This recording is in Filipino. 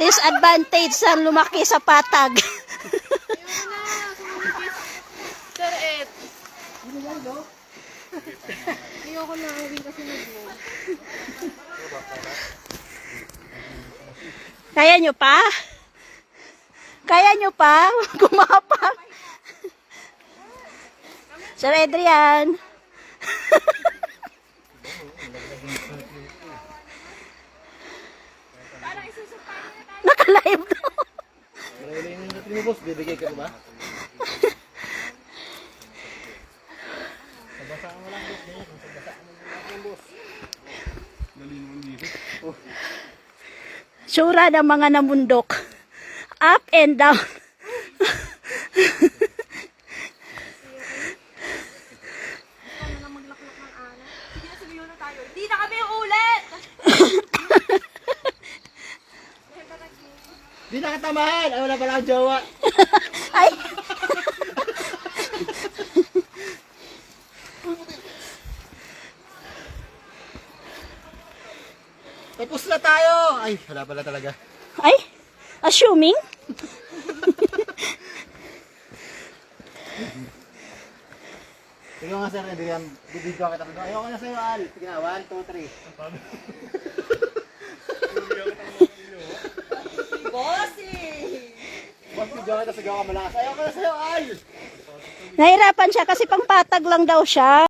disadvantage sa lumaki sa patag. Sir Ed. Ayoko na gawin kasi nag-move. Kaya nyo pa? Kaya nyo pa? Kumapang. Sir Adrian. Naka-live daw. Mo boss, bibigay ka ba? Sabasaan mo lang boss, sabasaan mo lang boss. Dali naman dito. Sura ng mga namundok. Up and down. Hindi na kami ulit! Di nakatamahan! Ay, wala pala akong jowa. Ay! Tapos na tayo! Ay, wala pala talaga. Ay! Assuming? Tingnan nga sir, Adrian. Bibidyo kita. Ayoko na sa'yo, Al. Sige na, 1, 2, 3. Bossy! Boss, bidyo kita. Sigaw ka malakas. Ayoko na sa'yo, Al. Nahirapan siya kasi pang patag lang daw siya.